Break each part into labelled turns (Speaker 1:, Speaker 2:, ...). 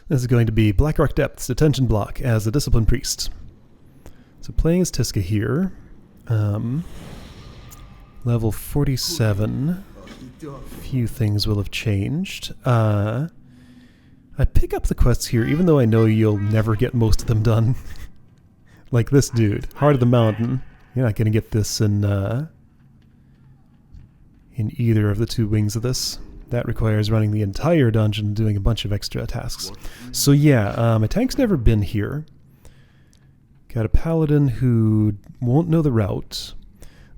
Speaker 1: This is going to be Blackrock Depths, Detention block as a Discipline Priest. So playing as Tiska here. Level 47. Few things will have changed. I pick up the quests here even though I know you'll never get most of them done. Like this dude, Heart of the Mountain. You're not going to get this in either of the two wings of this. That requires running the entire dungeon and doing a bunch of extra tasks. So yeah, my tank's never been here. Got a paladin who won't know the route.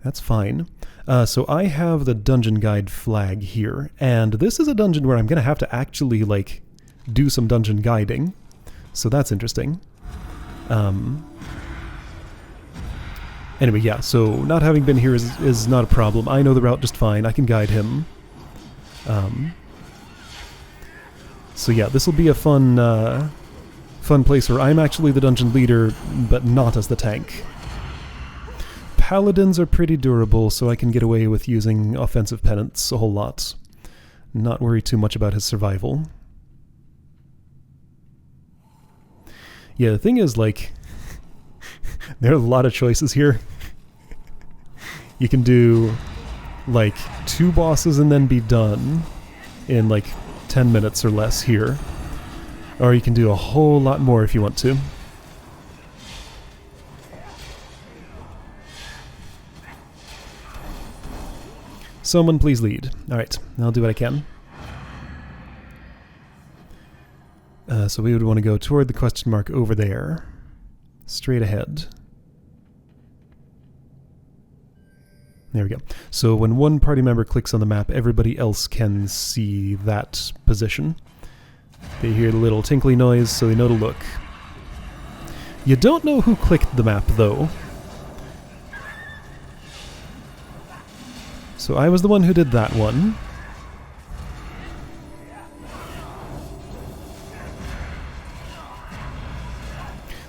Speaker 1: That's fine. So I have the dungeon guide flag here, and this is a dungeon where I'm going to have to actually, like, do some dungeon guiding. So that's interesting. Anyway, yeah, so not having been here is not a problem. I know the route just fine. I can guide him. So yeah, this will be a fun place where I'm actually the dungeon leader, but not as the tank. Paladins are pretty durable, so I can get away with using offensive penance a whole lot. Not worry too much about his survival. Yeah, the thing is, like, there are a lot of choices here. You can do, like, 2 bosses and then be done in, like, 10 minutes or less here. Or you can do a whole lot more if you want to. Someone please lead. Alright, I'll do what I can. So we would want to go toward the question mark over there. Straight ahead. There we go. So when one party member clicks on the map, everybody else can see that position. They hear the little tinkly noise, so they know to look. You don't know who clicked the map, though. So I was the one who did that one.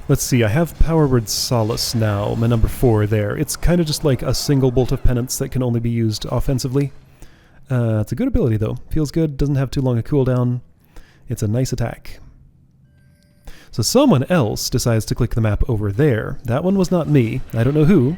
Speaker 1: Let's see, I have Power Word Solace now, my number 4 there. It's kind of just like a single bolt of penance that can only be used offensively. It's a good ability though. Feels good, doesn't have too long a cooldown. It's a nice attack. So someone else decides to click the map over there. That one was not me. I don't know who.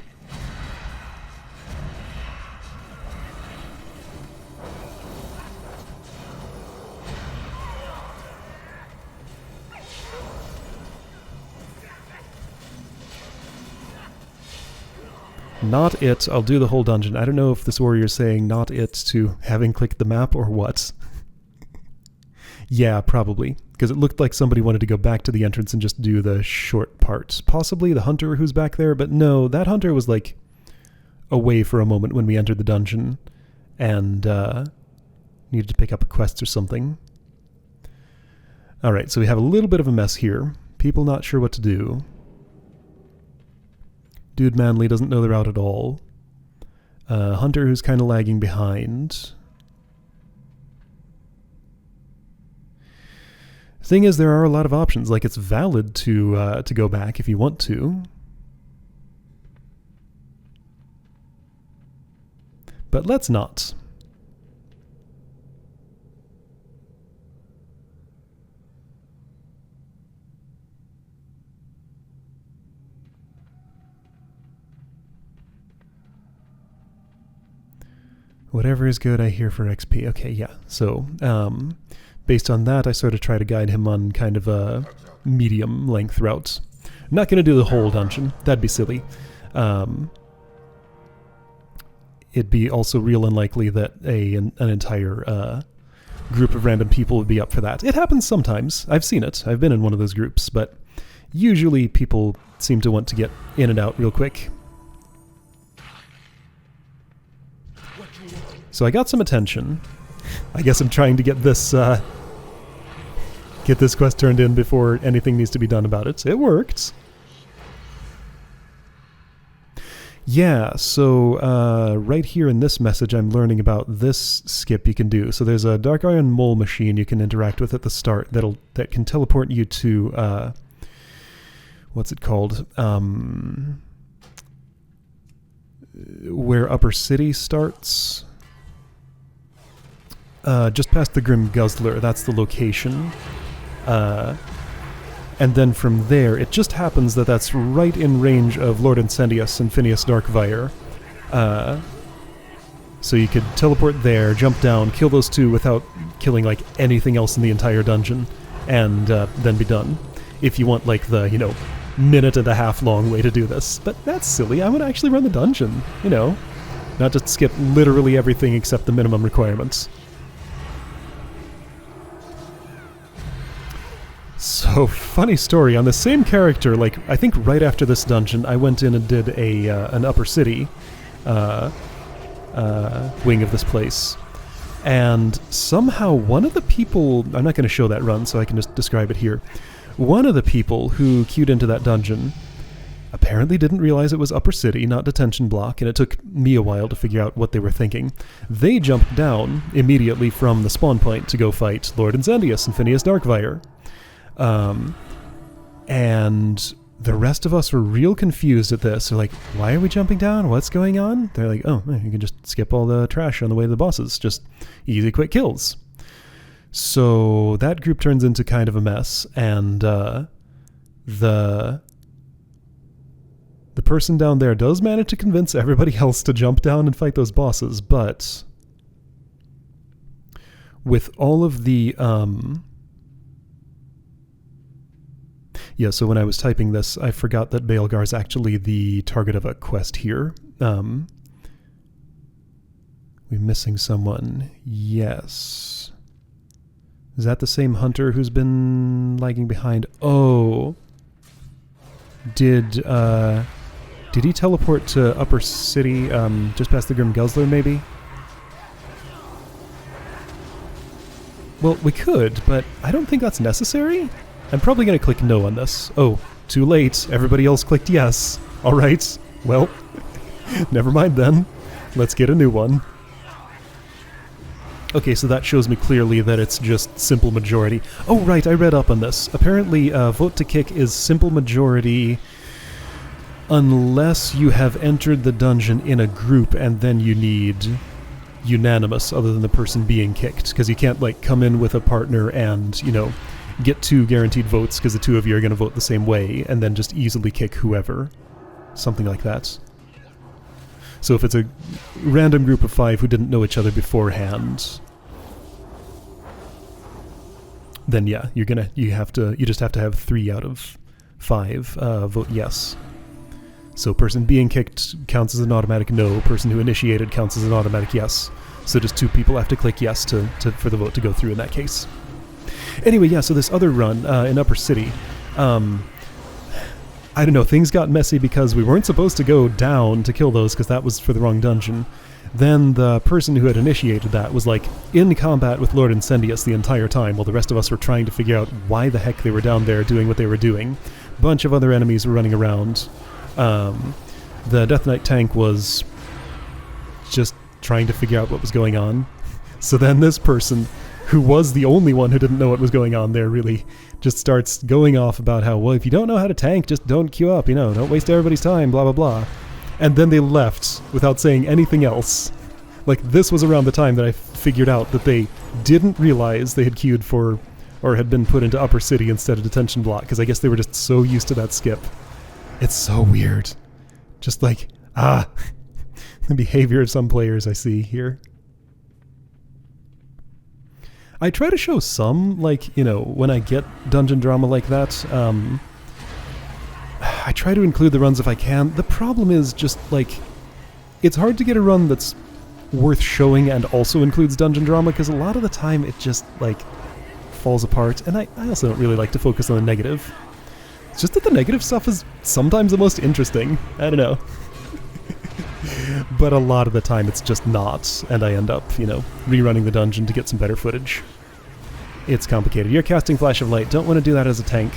Speaker 1: Not it, I'll do the whole dungeon. I don't know if this warrior's saying not it to having clicked the map or what. Yeah, probably. Because it looked like somebody wanted to go back to the entrance and just do the short part. Possibly the hunter who's back there, but no, that hunter was like away for a moment when we entered the dungeon and needed to pick up a quest or something. Alright, so we have a little bit of a mess here. People not sure what to do. Dude Manly doesn't know the route at all. Hunter who's kind of lagging behind. Thing is, there are a lot of options. Like, it's valid to go back if you want to. But let's not. Whatever is good, I hear for XP. Okay, yeah. So, based on that, I sort of try to guide him on kind of a medium-length route. I'm not going to do the whole dungeon. That'd be silly. It'd be also real unlikely that an entire group of random people would be up for that. It happens sometimes. I've seen it. I've been in one of those groups, but usually people seem to want to get in and out real quick. So I got some attention. I guess I'm trying to get this quest turned in before anything needs to be done about it. It worked. Yeah, so right here in this message I'm learning about this skip you can do. So there's a Dark Iron Mole machine you can interact with at the start that can teleport you to what's it called? Where Upper City starts. Just past the Grim Guzzler, that's the location. And then from there, it just happens that that's right in range of Lord Incendius and Phineas Darkfire. So you could teleport there, jump down, kill those two without killing like anything else in the entire dungeon, and then be done. If you want like the, minute and a half long way to do this. But that's silly. I want to actually run the dungeon, not just skip literally everything except the minimum requirements. So, funny story, on the same character, like, I think right after this dungeon, I went in and did an Upper City wing of this place. And somehow one of the people, I'm not going to show that run, so I can just describe it here. One of the people who queued into that dungeon apparently didn't realize it was Upper City, not Detention Block, and it took me a while to figure out what they were thinking. They jumped down immediately from the spawn point to go fight Lord Incendius and Phineas Darkfire. And the rest of us were real confused at this. They're like, why are we jumping down? What's going on? They're like, oh, you can just skip all the trash on the way to the bosses. Just easy, quick kills. So that group turns into kind of a mess, and the person down there does manage to convince everybody else to jump down and fight those bosses, but with all of the so when I was typing this, I forgot that Baelgar is actually the target of a quest here. We're missing someone. Yes. Is that the same hunter who's been lagging behind? Oh. Did he teleport to Upper City, just past the Grim Guzzler, maybe? Well, we could, but I don't think that's necessary. I'm probably going to click no on this. Oh, too late. Everybody else clicked yes. Alright, well, never mind then. Let's get a new one. Okay, so that shows me clearly that it's just simple majority. Oh, right, I read up on this. Apparently, vote to kick is simple majority unless you have entered the dungeon in a group, and then you need unanimous other than the person being kicked. Because you can't, like, come in with a partner and, get 2 guaranteed votes because the 2 of you are going to vote the same way, and then just easily kick whoever. Something like that. So if it's a random group of 5 who didn't know each other beforehand, then yeah, you just have to have 3 out of 5 vote yes. So person being kicked counts as an automatic no, person who initiated counts as an automatic yes. So just 2 people have to click yes for the vote to go through in that case. Anyway, yeah, so this other run in Upper City, I don't know, things got messy because we weren't supposed to go down to kill those because that was for the wrong dungeon. Then the person who had initiated that was like in combat with Lord Incendius the entire time while the rest of us were trying to figure out why the heck they were down there doing what they were doing. A bunch of other enemies were running around. The Death Knight tank was just trying to figure out what was going on. So then this person, who was the only one who didn't know what was going on there, really just starts going off about how, well, if you don't know how to tank, just don't queue up, don't waste everybody's time, blah, blah, blah. And then they left without saying anything else. Like, this was around the time that I figured out that they didn't realize they had queued for, or had been put into Upper City instead of Detention Block, because I guess they were just so used to that skip. It's so weird. Just like, the behavior of some players I see here. I try to show some, like, when I get dungeon drama like that, I try to include the runs if I can. The problem is just, like, it's hard to get a run that's worth showing and also includes dungeon drama, because a lot of the time it just, like, falls apart, and I also don't really like to focus on the negative. It's just that the negative stuff is sometimes the most interesting. I don't know. But a lot of the time it's just not, and I end up, rerunning the dungeon to get some better footage. It's complicated. You're casting Flash of Light. Don't want to do that as a tank,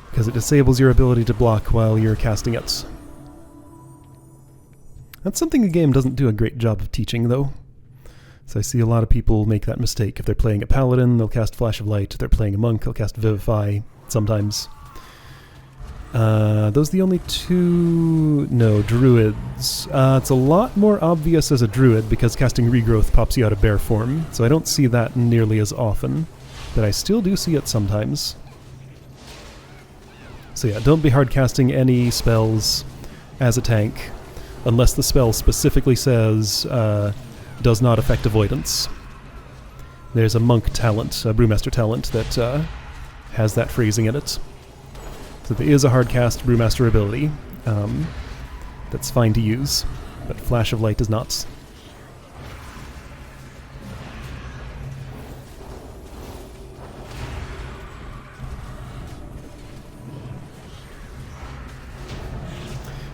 Speaker 1: because it disables your ability to block while you're casting it. That's something the game doesn't do a great job of teaching, though. So I see a lot of people make that mistake. If they're playing a Paladin, they'll cast Flash of Light. If they're playing a Monk, they'll cast Vivify, sometimes. Those are the only 2... No, Druids. It's a lot more obvious as a Druid because casting Regrowth pops you out of bear form, so I don't see that nearly as often. but I still do see it sometimes. So yeah, don't be hard casting any spells as a tank unless the spell specifically says does not affect avoidance. There's a monk talent, a brewmaster talent, that has that phrasing in it. So there is a hard cast brewmaster ability that's fine to use, but Flash of Light does not.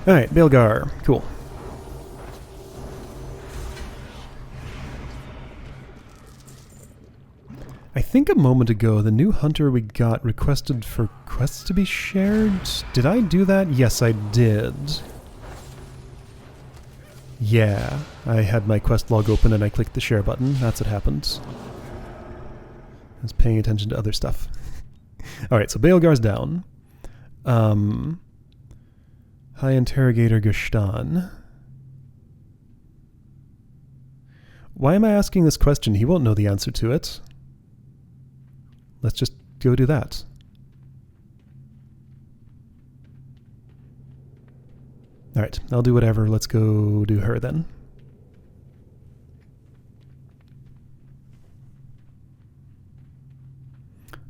Speaker 1: Alright, Baelgar. Cool. I think a moment ago the new hunter we got requested for quests to be shared. Did I do that? Yes, I did. Yeah, I had my quest log open and I clicked the share button. That's what happened. I was paying attention to other stuff. Alright, so Baelgar's down. High Interrogator Gustan. Why am I asking this question? He won't know the answer to it. Let's just go do that. Alright, I'll do whatever. Let's go do her then.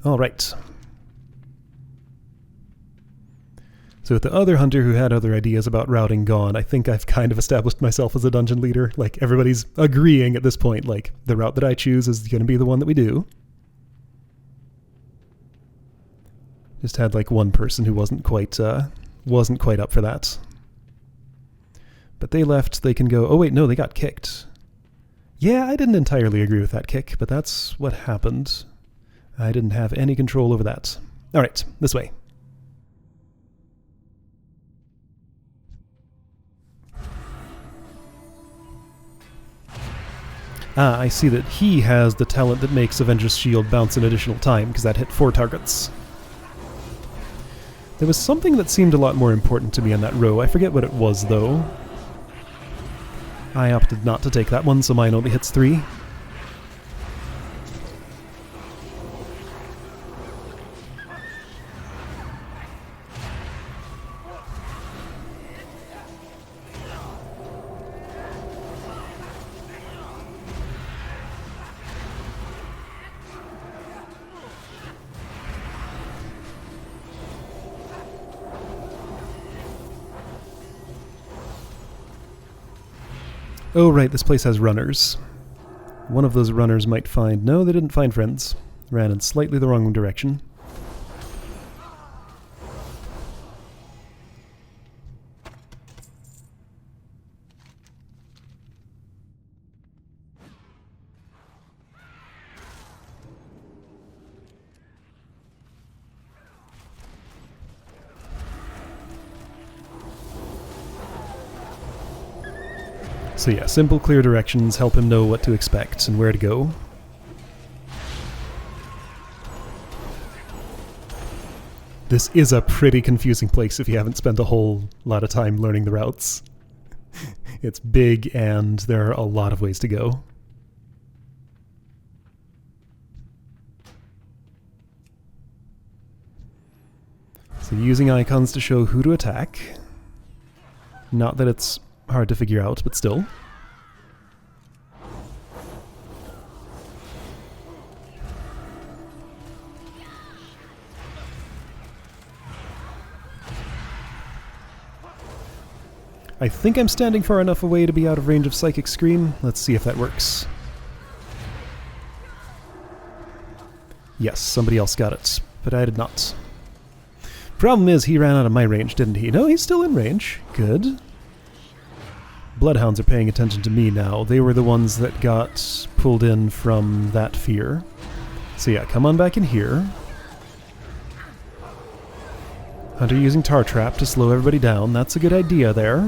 Speaker 1: Alright. So with the other hunter who had other ideas about routing gone, I think I've kind of established myself as a dungeon leader. Like, everybody's agreeing at this point, like, the route that I choose is going to be the one that we do. Just had, like, one person who wasn't quite up for that. But they left, they can go, oh wait, no, they got kicked. Yeah, I didn't entirely agree with that kick, but that's what happened. I didn't have any control over that. Alright, this way. Ah, I see that he has the talent that makes Avenger's Shield bounce an additional time, because that hit 4 targets. There was something that seemed a lot more important to me on that row. I forget what it was, though. I opted not to take that one, so mine only hits 3. Oh right, this place has runners. One of those runners might find... No, they didn't find friends. Ran in slightly the wrong direction. So yeah, simple, clear directions help him know what to expect and where to go. This is a pretty confusing place if you haven't spent a whole lot of time learning the routes. It's big and there are a lot of ways to go. So using icons to show who to attack. Not that it's hard to figure out, but still. I think I'm standing far enough away to be out of range of Psychic Scream. Let's see if that works. Yes, somebody else got it, but I did not. Problem is, he ran out of my range, didn't he? No, he's still in range. Good. Bloodhounds are paying attention to me now. They were the ones that got pulled in from that fear. So yeah, come on back in here. Hunter using Tar Trap to slow everybody down. That's a good idea there.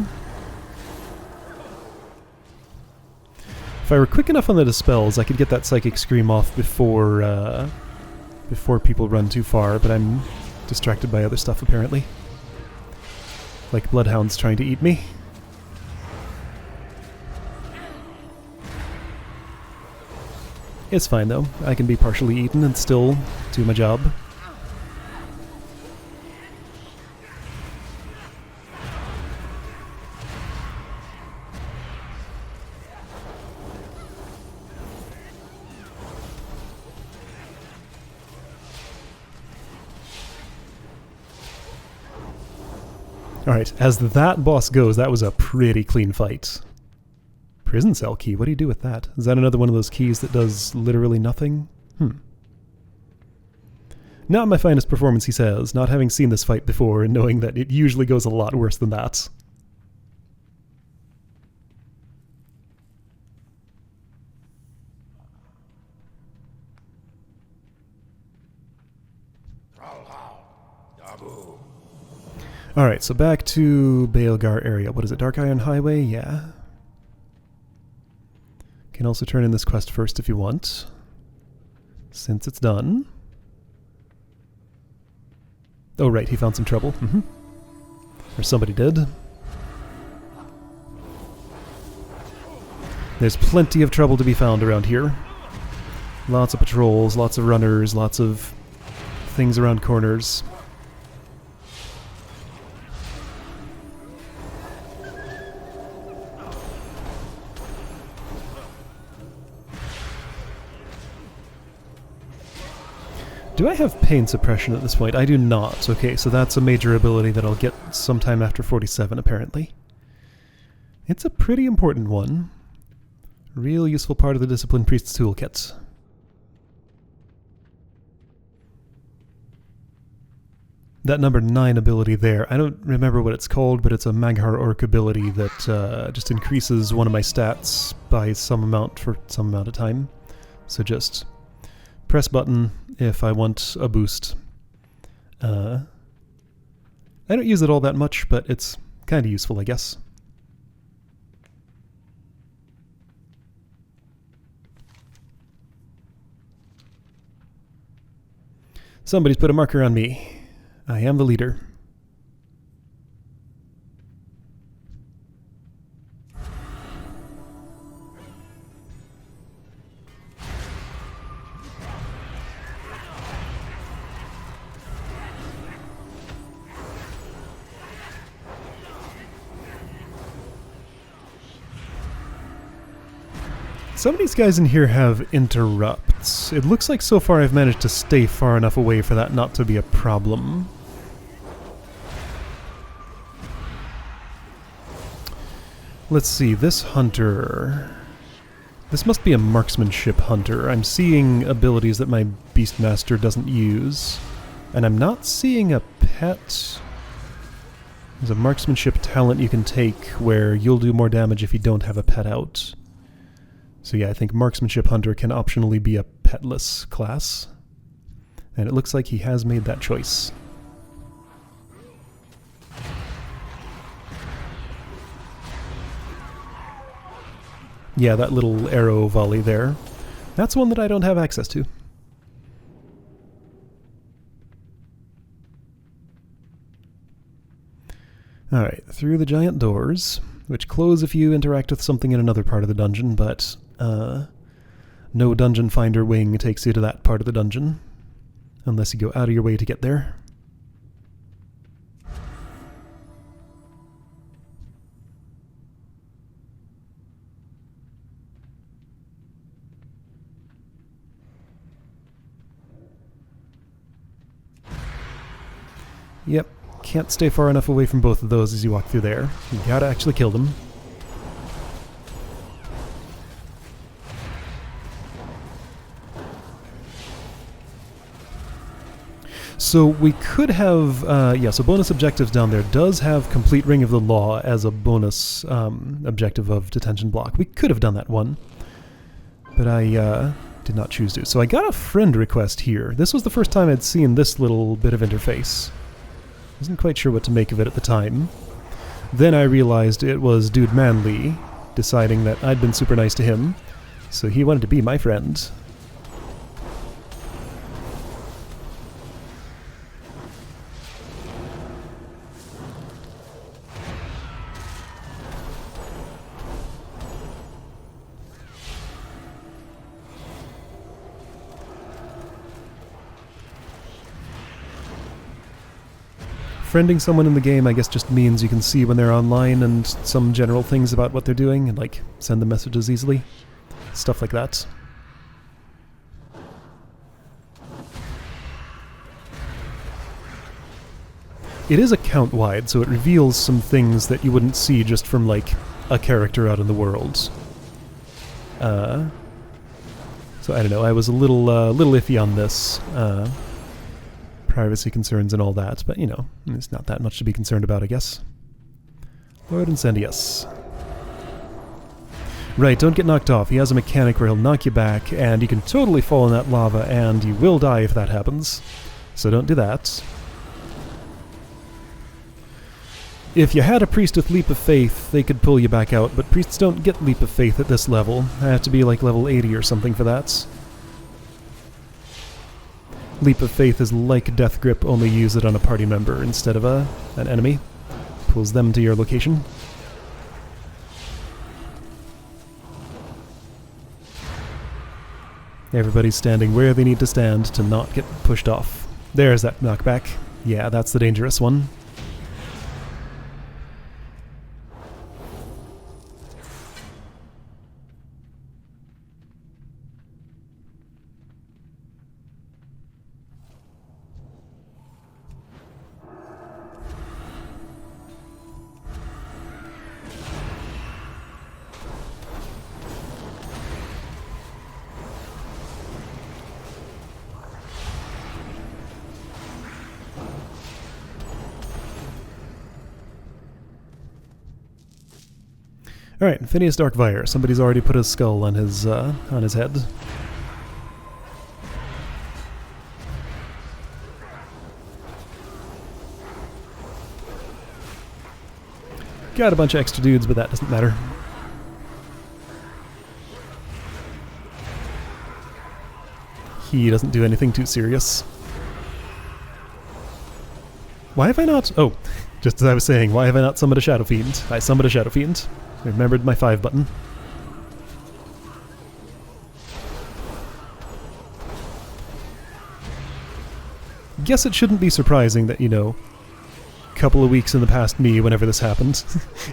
Speaker 1: If I were quick enough on the dispels, I could get that Psychic Scream off before people run too far, but I'm distracted by other stuff apparently. Like Bloodhounds trying to eat me. It's fine though. I can be partially eaten and still do my job. Alright, as that boss goes, that was a pretty clean fight. Prison cell key, what do you do with that? Is that another one of those keys that does literally nothing? Not my finest performance, he says, not having seen this fight before and knowing that it usually goes a lot worse than that. Alright, so back to Baelgar area. What is it, Dark Iron Highway? Yeah. Can also turn in this quest first if you want, since it's done. Oh right, he found some trouble. Or somebody did. There's plenty of trouble to be found around here. Lots of patrols, lots of runners, lots of things around corners. Do I have pain suppression at this point? I do not. Okay, so that's a major ability that I'll get sometime after 47, apparently. It's a pretty important one. Real useful part of the Disciplined Priest's toolkit. That number 9 ability there, I don't remember what it's called, but it's a Maghar Orc ability that just increases one of my stats by some amount for some amount of time. So just press button if I want a boost. I don't use it all that much, but it's kind of useful, I guess. Somebody's put a marker on me. I am the leader. Some of these guys in here have interrupts. It looks like so far I've managed to stay far enough away for that not to be a problem. Let's see, this hunter... This must be a marksmanship hunter. I'm seeing abilities that my Beastmaster doesn't use. And I'm not seeing a pet. There's a marksmanship talent you can take where you'll do more damage if you don't have a pet out. So yeah, I think Marksmanship Hunter can optionally be a petless class. And it looks like he has made that choice. Yeah, that little arrow volley there. That's one that I don't have access to. Alright, through the giant doors, which close if you interact with something in another part of the dungeon, but no dungeon finder wing takes you to that part of the dungeon, unless you go out of your way to get there. Yep, can't stay far enough away from both of those as you walk through there. You gotta actually kill them. So we could have, yeah, so bonus objectives down there does have Complete Ring of the Law as a bonus objective of Detention block. We could have done that one, but I did not choose to. So I got a friend request here. This was the first time I'd seen this little bit of interface. Wasn't quite sure what to make of it at the time. Then I realized it was Dude Manly deciding that I'd been super nice to him, so he wanted to be my friend. friending someone in the game, I guess, just means you can see when they're online and some general things about what they're doing and, like, send them messages easily. Stuff like that. It is account-wide, so it reveals some things that you wouldn't see just from, like, a character out in the world. So I don't know, I was a little iffy on this. Privacy concerns and all that, but, you know, it's not that much to be concerned about, I guess. Lord Incendius. Right, don't get knocked off. He has a mechanic where he'll knock you back, and you can totally fall in that lava, and you will die if that happens. So don't do that. If you had a priest with Leap of Faith, they could pull you back out, but priests don't get Leap of Faith at this level. I have to be like level 80 or something for that. Leap of Faith is like Death Grip, only use it on a party member instead of an enemy. Pulls them to your location. Everybody's standing where they need to stand to not get pushed off. There's that knockback. Yeah, that's the dangerous one. Alright, Phineas Darkfire. Somebody's already put his skull on his head. Got a bunch of extra dudes, but that doesn't matter. He doesn't do anything too serious. Why have I not... Oh, just as I was saying, why have I not summoned a Shadow Fiend? I summoned a Shadow Fiend. I remembered my 5 button. Guess it shouldn't be surprising that, you know, a couple of weeks in the past me, whenever this happened,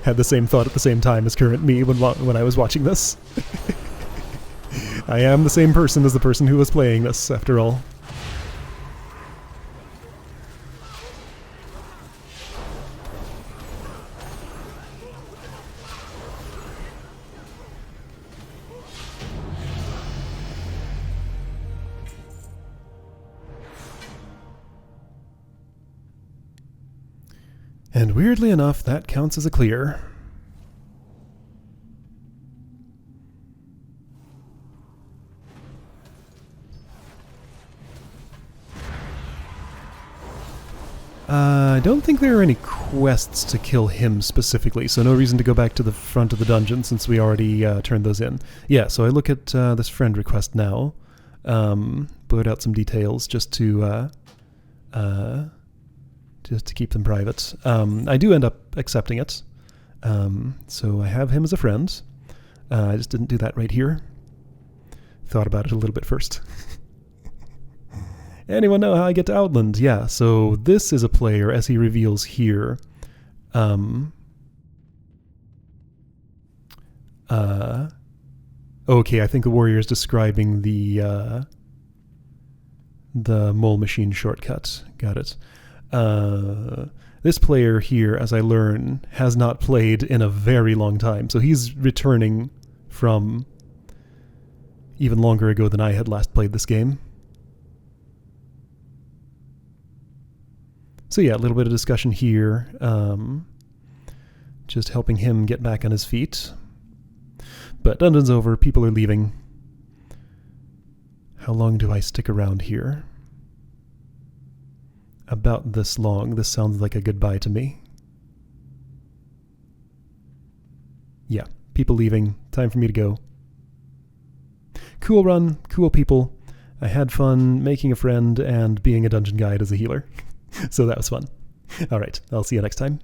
Speaker 1: had the same thought at the same time as current me when I was watching this. I am the same person as the person who was playing this, after all. And weirdly enough, that counts as a clear. I don't think there are any quests to kill him specifically, so no reason to go back to the front of the dungeon since we already turned those in. Yeah, so I look at this friend request now, blurt out some details just to keep them private. I do end up accepting it, so I have him as a friend. I just didn't do that right here. Thought about it a little bit first. Anyone know how I get to Outland? Yeah, so this is a player, as he reveals here. Okay, I think the warrior is describing the mole machine shortcut. Got it. This player here, as I learn, has not played in a very long time, so he's returning from even longer ago than I had last played this game. So yeah, a little bit of discussion here, just helping him get back on his feet. But dungeon's over, people are leaving. How long do I stick around here? About this long. This sounds like a goodbye to me. Yeah, people leaving. Time for me to go. Cool run, cool people. I had fun making a friend and being a dungeon guide as a healer. So that was fun. Alright, I'll see you next time.